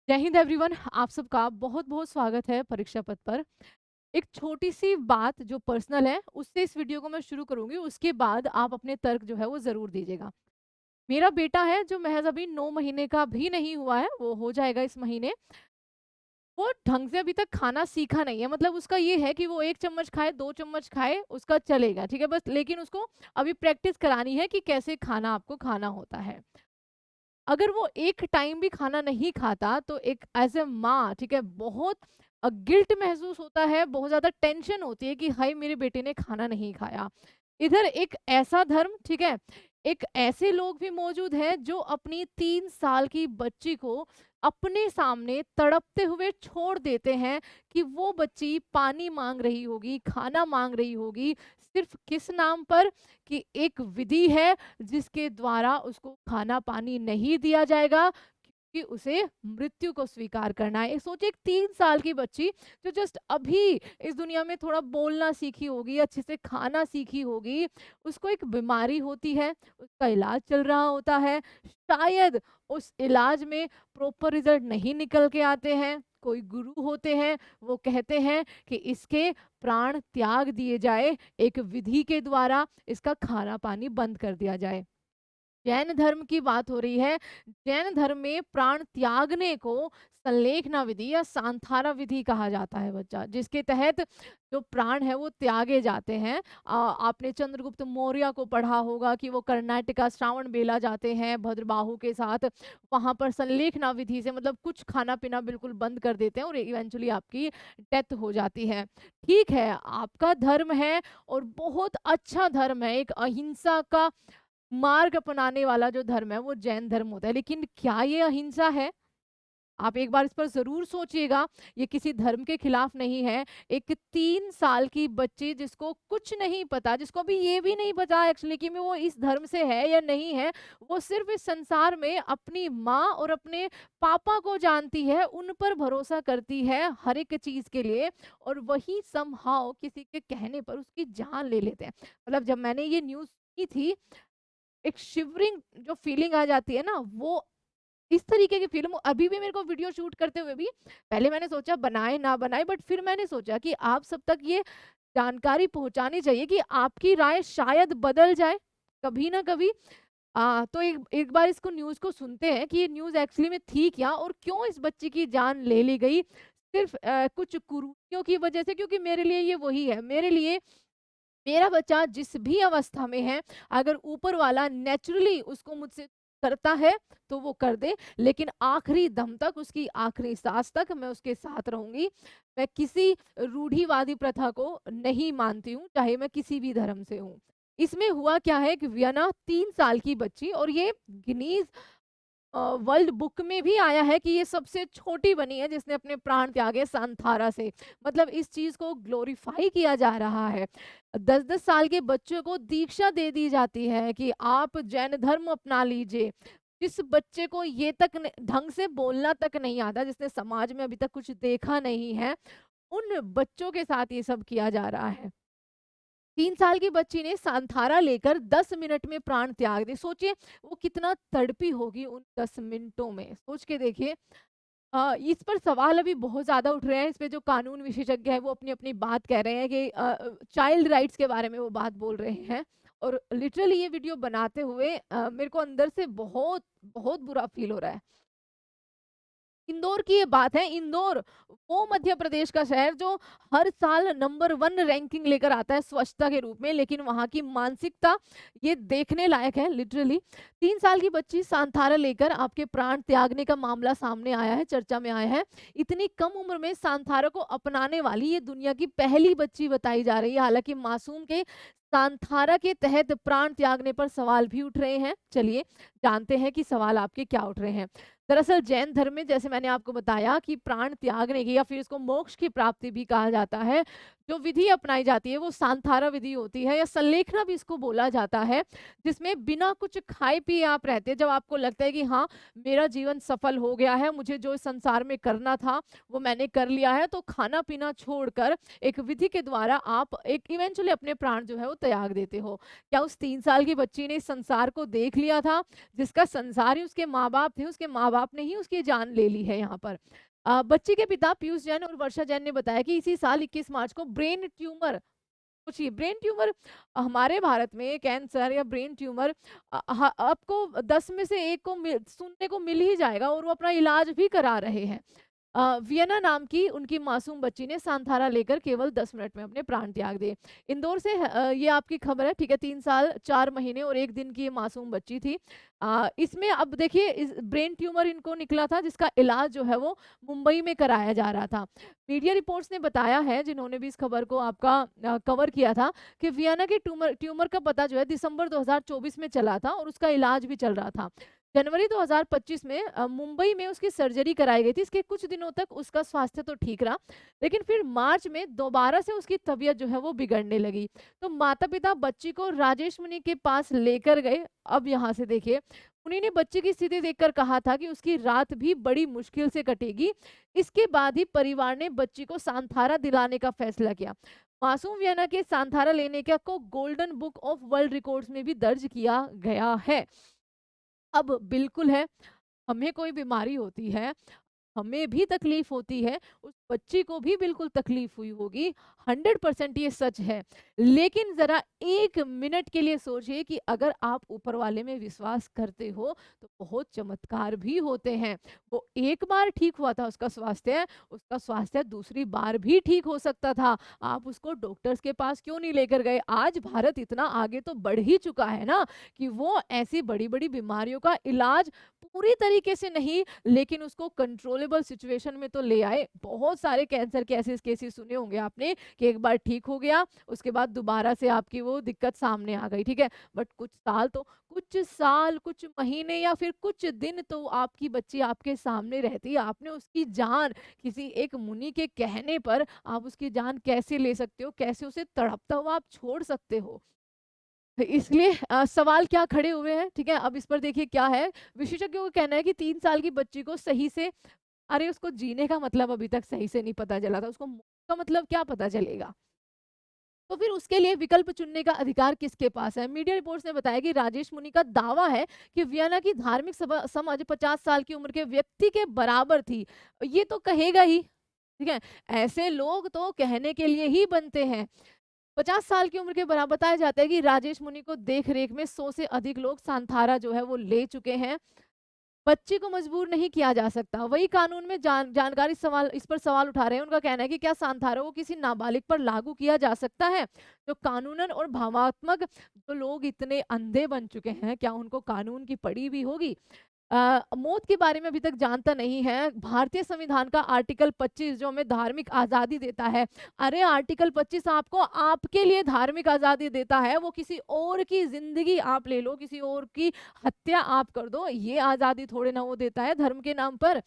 जय हिंद एवरीवन। आप सबका बहुत बहुत स्वागत है परीक्षा पथ पर। एक छोटी सी बात जो पर्सनल है उससे इस वीडियो को मैं शुरू करूंगी, उसके बाद आप अपने तर्क जो है वो ज़रूर दीजिएगा। मेरा बेटा है जो महज अभी 9 महीने का भी नहीं हुआ है, वो हो जाएगा इस महीने। वो ढंग से अभी तक खाना सीखा नहीं है, मतलब उसका ये है कि वो 1 चम्मच खाए, 2 चम्मच खाए, उसका चलेगा, ठीक है बस। लेकिन उसको अभी प्रैक्टिस करानी है कि कैसे खाना आपको खाना होता है। अगर वो एक टाइम भी खाना नहीं खाता तो एक एज ए माँ, ठीक है, बहुत गिल्ट महसूस होता है, बहुत ज़्यादा टेंशन होती है कि हाय मेरे बेटे ने खाना नहीं खाया। इधर एक ऐसा धर्म, ठीक है, एक ऐसे लोग भी मौजूद हैं जो अपनी 3 साल की बच्ची को अपने सामने तड़पते हुए छोड़ देते हैं कि वो बच्ची पानी मांग रही होगी, खाना मांग रही होगी, सिर्फ किस नाम पर कि एक विधि है जिसके द्वारा उसको खाना पानी नहीं दिया जाएगा, कि उसे मृत्यु को स्वीकार करना है। सोचिए, एक 3 साल की बच्ची जो जस्ट अभी इस दुनिया में थोड़ा बोलना सीखी होगी, अच्छे से खाना सीखी होगी, उसको एक बीमारी होती है, उसका इलाज चल रहा होता है, शायद उस इलाज में प्रॉपर रिजल्ट नहीं निकल के आते हैं, कोई गुरु होते हैं वो कहते हैं कि इसके प्राण त्याग दिए जाए, एक विधि के द्वारा इसका खाना पानी बंद कर दिया जाए। जैन धर्म की बात हो रही है। जैन धर्म में प्राण त्यागने को संलेखना विधि या सांथारा विधि कहा जाता है बच्चा, जिसके तहत जो प्राण है वो त्यागे जाते हैं। आपने चंद्रगुप्त मौर्य को पढ़ा होगा कि वो कर्नाटका श्रावण बेला जाते हैं भद्रबाहु के साथ, वहां पर संलेखना विधि से मतलब कुछ खाना पीना बिल्कुल बंद कर देते हैं और इवेंचुअली आपकी डेथ हो जाती है। ठीक है, आपका धर्म है और बहुत अच्छा धर्म है, एक अहिंसा का मार्ग अपनाने वाला जो धर्म है वो जैन धर्म होता है। लेकिन क्या ये अहिंसा है? आप एक बार इस पर जरूर सोचिएगा। ये किसी धर्म के खिलाफ नहीं है। एक 3 साल की बच्ची जिसको कुछ नहीं पता, जिसको अभी ये भी नहीं पता एक्चुअली कि वो इस धर्म से है या नहीं है, वो सिर्फ इस संसार में अपनी माँ और अपने पापा को जानती है, उन पर भरोसा करती है हर एक चीज के लिए, और वही समहाउ किसी के कहने पर उसकी जान ले लेते हैं। मतलब जब मैंने ये न्यूज की थी, एक शिवरिंग जो फीलिंग आ जाती है ना, वो इस तरीके की फिल्म अभी भी मेरे को वीडियो शूट करते हुए भी, पहले मैंने सोचा बनाए ना बनाए, बट फिर मैंने सोचा कि आप सब तक ये जानकारी पहुंचानी चाहिए कि आपकी राय शायद बदल जाए कभी ना कभी। तो एक एक बार इसको न्यूज़ को सुनते हैं कि ये न्यूज़ एक्चुअली में थी क्या और क्यों इस बच्ची की जान ले ली गई सिर्फ कुछ कुरीतियों की वजह से। क्योंकि मेरे लिए ये वही है, मेरे लिए मेरा बच्चा जिस भी अवस्था में है, अगर ऊपर वाला नेचुरली उसको मुझसे करता है तो वो कर दे, लेकिन आखिरी दम तक, उसकी आखिरी सांस तक मैं उसके साथ रहूंगी। मैं किसी रूढ़िवादी प्रथा को नहीं मानती हूँ, चाहे मैं किसी भी धर्म से हूँ। इसमें हुआ क्या है कि वियना 3 साल की बच्ची, और ये गिनीज वर्ल्ड बुक में भी आया है कि ये सबसे छोटी बनी है जिसने अपने प्राण त्यागे सांथारा से। मतलब इस चीज को ग्लोरीफाई किया जा रहा है। 10-10 साल के बच्चों को दीक्षा दे दी जाती है कि आप जैन धर्म अपना लीजिए। जिस बच्चे को ये तक ढंग से बोलना तक नहीं आता, जिसने समाज में अभी तक कुछ देखा नहीं है, उन बच्चों के साथ ये सब किया जा रहा है। 3 साल की बच्ची ने सांथारा लेकर 10 मिनट में प्राण त्याग दिए। सोचिए वो कितना तड़पी होगी उन 10 मिनटों में, सोच के देखिए। इस पर सवाल अभी बहुत ज़्यादा उठ रहे हैं। इस पे जो कानून विशेषज्ञ है वो अपनी अपनी बात कह रहे हैं कि चाइल्ड राइट्स के बारे में वो बात बोल रहे हैं। और लिटरली ये वीडियो बनाते हुए मेरे को अंदर से बहुत बहुत बुरा फील हो रहा है। इंदौर की ये बात है। इंदौर वो मध्य प्रदेश का शहर जो हर साल नंबर 1 रैंकिंग लेकर आता है स्वच्छता के रूप में, लेकिन वहां की मानसिकता ये देखने लायक है लिटरली। 3 साल की बच्ची सांथारा लेकर आपके प्राण त्यागने का मामला सामने आया है, चर्चा में आया है। इतनी कम उम्र में सांथारा को अपनाने वाली ये दुनिया की पहली बच्ची बताई जा रही है। हालांकि मासूम के सांथारा के तहत प्राण त्यागने पर सवाल भी उठ रहे हैं। चलिए जानते हैं कि सवाल आपके क्या उठ रहे हैं। दरअसल जैन धर्म में, जैसे मैंने आपको बताया, कि प्राण त्यागने की या फिर इसको मोक्ष की प्राप्ति भी कहा जाता है। जो विधि अपनाई जाती है वो सांथारा विधि होती है, या संलेखना भी इसको बोला जाता है, जिसमें बिना कुछ खाए पिए आप रहते हैं। जब आपको लगता है कि हाँ, मेरा जीवन सफल हो गया है, मुझे जो इस संसार में करना था वो मैंने कर लिया है, तो खाना पीना छोड़कर एक विधि के द्वारा आप एक इवेंचुअली अपने प्राण जो है वो त्याग देते हो। क्या उस 3 साल की बच्ची ने इस संसार को देख लिया था? जिसका संसार ही उसके माँ बाप थे, उसके माँ बाप ने ही उसकी जान ले ली है यहाँ पर। बच्ची के पिता पीयूष जैन और वर्षा जैन ने बताया कि इसी साल 21 मार्च को ब्रेन ट्यूमर, सोचिए ब्रेन ट्यूमर, हमारे भारत में कैंसर या ब्रेन ट्यूमर आपको 10 में से 1 को सुनने को मिल ही जाएगा, और वो अपना इलाज भी करा रहे हैं। वियना नाम की उनकी मासूम बच्ची ने सांथारा लेकर केवल 10 मिनट में अपने प्राण त्याग दिए। इंदौर से ये आपकी खबर है, ठीक है। 3 साल 4 महीने और 1 दिन की ये मासूम बच्ची थी। इसमें अब देखिए इस ब्रेन ट्यूमर इनको निकला था, जिसका इलाज जो है वो मुंबई में कराया जा रहा था। मीडिया रिपोर्ट्स ने बताया है, जिन्होंने भी इस खबर को आपका कवर किया था, कि वियना के ट्यूमर ट्यूमर का पता जो है दिसंबर 2024 में चला था, और उसका इलाज भी चल रहा था। जनवरी 2025 में मुंबई में उसकी सर्जरी कराई गई थी। इसके कुछ दिनों तक उसका स्वास्थ्य तो ठीक रहा, लेकिन फिर मार्च में दोबारा से उसकी तबीयत जो है वो बिगड़ने लगी। तो माता-पिता बच्ची को राजेश मुनि के पास लेकर गए। अब यहाँ से देखिए, मुनि ने बच्ची की स्थिति देखकर कहा था कि उसकी रात भी बड़ी मुश्किल से कटेगी। इसके बाद ही परिवार ने बच्ची को सांथारा दिलाने का फैसला किया। मासूम वियना के सांथारा लेने का को golden book of world records में भी दर्ज किया गया है। अब बिल्कुल है, हमें कोई बीमारी होती है, हमें भी तकलीफ होती है, उस बच्ची को भी बिल्कुल तकलीफ हुई होगी, 100% ये सच है। लेकिन ज़रा 1 मिनट के लिए सोचिए कि अगर आप ऊपर वाले में विश्वास करते हो, तो बहुत चमत्कार भी होते हैं। वो एक बार ठीक हुआ था उसका स्वास्थ्य दूसरी बार भी ठीक हो सकता था। आप उसको डॉक्टर्स के पास क्यों नहीं लेकर गए? आज भारत इतना आगे तो बढ़ ही चुका है ना, कि वो ऐसी बड़ी-बड़ी बीमारियों का इलाज पूरी तरीके से नहीं, लेकिन उसको कंट्रोलेबल सिचुएशन में तो ले आए। बहुत सारे कैंसर के ऐसे केसेस सुने होंगे आपने, कि एक बार ठीक हो गया, उसके बाद दोबारा से आपकी वो दिक्कत सामने आ गई, ठीक है। बट कुछ साल, कुछ महीने या फिर कुछ दिन तो आपकी बच्ची आपके सामने रहती है। आपने उसकी जान, किसी एक मुनि के कहने पर आप उसकी जान कैसे ले सकते हो? कैसे उसे तड़पता हुआ आप छोड़ सकते हो? इसलिए सवाल क्या खड़े हुए हैं, ठीक है? अब इस पर देखिए क्या है, विशेषज्ञों का कहना है कि 3 साल की बच्ची को सही से, अरे उसको जीने का मतलब अभी तक सही से नहीं पता चला था, उसको मौत का मतलब क्या पता चलेगा? तो फिर उसके लिए विकल्प चुनने का अधिकार किसके पास है? मीडिया रिपोर्ट्स ने बताया कि राजेश मुनि का दावा है कि वियना की धार्मिक समझ 50 साल की उम्र के व्यक्ति के बराबर थी। ये तो कहेगा ही, ठीक है? ऐसे लोग तो कहने के लिए ही बनते हैं। 50 साल की उम्र के बराबर बताया जाता है कि राजेश मुनि को देख-रेख में 100 से अधिक लोग सांथारा जो है वो ले चुके हैं। बच्चे को मजबूर नहीं किया जा सकता। वही कानून में जानकारी सवाल इस पर सवाल उठा रहे हैं। उनका कहना है कि क्या सांथारा को किसी नाबालिग पर लागू किया जा सकता है? जो कानूनन और भावात्मक, जो लोग इतने अंधे बन चुके हैं, क्या उनको कानून की पड़ी भी होगी? मौत के बारे में अभी तक जानता नहीं है। भारतीय संविधान का आर्टिकल 25 जो हमें धार्मिक आज़ादी देता है। अरे आर्टिकल 25 आपको आपके लिए धार्मिक आज़ादी देता है, वो किसी और की ज़िंदगी आप ले लो, किसी और की हत्या आप कर दो, ये आज़ादी थोड़े ना वो देता है धर्म के नाम पर।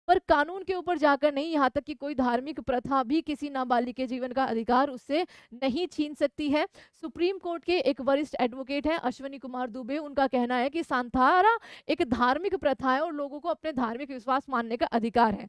पर कानून के ऊपर जाकर नहीं, यहाँ तक कि कोई धार्मिक प्रथा भी किसी नाबालिग के जीवन का अधिकार उससे नहीं छीन सकती है। सुप्रीम कोर्ट के एक वरिष्ठ एडवोकेट हैं अश्विनी कुमार दुबे, उनका कहना है कि सांथारा एक धार्मिक प्रथा है और लोगों को अपने धार्मिक विश्वास मानने का अधिकार है।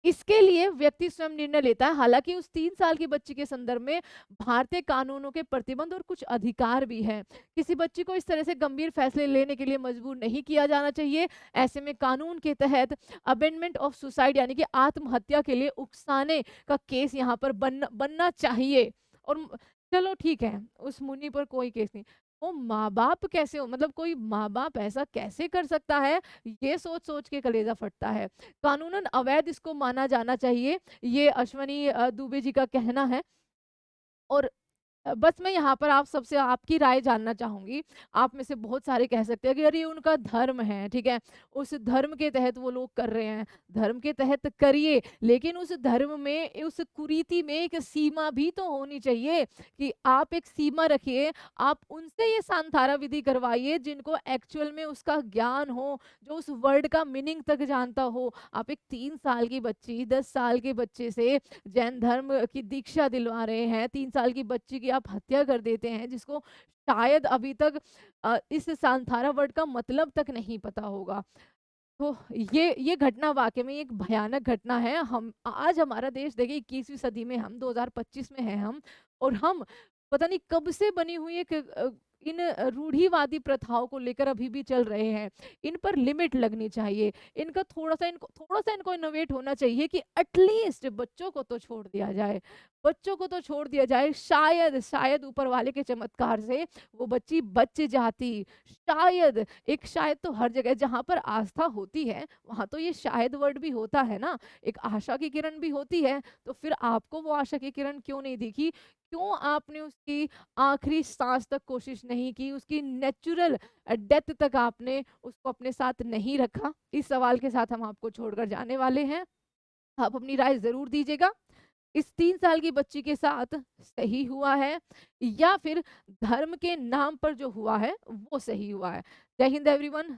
इसके लिए व्यक्ति स्वयं निर्णय लेता है। हालाँकि उस 3 साल की बच्ची के संदर्भ में भारतीय कानूनों के प्रतिबंध और कुछ अधिकार भी हैं। किसी बच्ची को इस तरह से गंभीर फैसले लेने के लिए मजबूर नहीं किया जाना चाहिए। ऐसे में कानून के तहत अबेंडमेंट ऑफ सुसाइड यानी कि आत्महत्या के लिए उकसाने का केस यहाँ पर बनना चाहिए। और चलो ठीक है, उस मुनि पर कोई केस नहीं। वो माँ-बाप कैसे हो, मतलब कोई माँ-बाप ऐसा कैसे कर सकता है? ये सोच-सोच के कलेजा फटता है। कानूनन अवैध इसको माना जाना चाहिए, ये अश्वनी दुबे जी का कहना है। और बस मैं यहाँ पर आप सबसे आपकी राय जानना चाहूँगी। आप में से बहुत सारे कह सकते हैं कि अरे ये उनका धर्म है, ठीक है? उस धर्म के तहत वो लोग कर रहे हैं। धर्म के तहत करिए, लेकिन उस धर्म में, उस कुरीति में एक सीमा भी तो होनी चाहिए कि आप एक सीमा रखिए। आप उनसे ये सांधारा विधि करवाइए जिनको एक्चुअल में उसका ज्ञान हो, जो उस वर्ड का मीनिंग तक जानता हो। आप एक 3 साल की बच्ची, 10 साल के बच्चे से जैन धर्म की दीक्षा दिलवा रहे हैं, 3 साल की बच्ची की आप हत्या कर देते हैं, जिसको शायद अभी तक इस सांथारा वर्ड का मतलब तक नहीं पता होगा। तो ये घटना वाक़ई में एक भयानक घटना है। हम आज हमारा देश देखिए 21वीं सदी में हम 2025 में हैं हम, और हम पता नहीं कब से बनी हुई एक इन रूढ़िवादी प्रथाओं को लेकर अभी भी चल रहे हैं। इन पर लिमिट लगनी चाहिए। इनको थोड़ा-सा इनको इनोवेट होना चाहिए कि एटलीस्ट बच्चों को तो छोड़ दिया जाए। बच्चों को तो छोड़ दिया जाए। शायद ऊपर वाले के चमत्कार से वो बच्ची बच जाती। शायद तो हर जगह जहाँ पर आस्था होती है, वहाँ तो ये शायद वर्ड भी होता है ना, एक आशा की किरण भी होती है। तो फिर आपको वो आशा की किरण क्यों नहीं दिखी? क्यों आपने उसकी आखिरी सांस तक कोशिश नहीं की? उसकी नेचुरल डेथ तक आपने उसको अपने साथ नहीं रखा? इस सवाल के साथ हम आपको छोड़कर जाने वाले हैं। आप अपनी राय ज़रूर दीजिएगा। इस 3 साल की बच्ची के साथ सही हुआ है या फिर धर्म के नाम पर जो हुआ है, वो सही हुआ है? जय हिंद एवरीवन।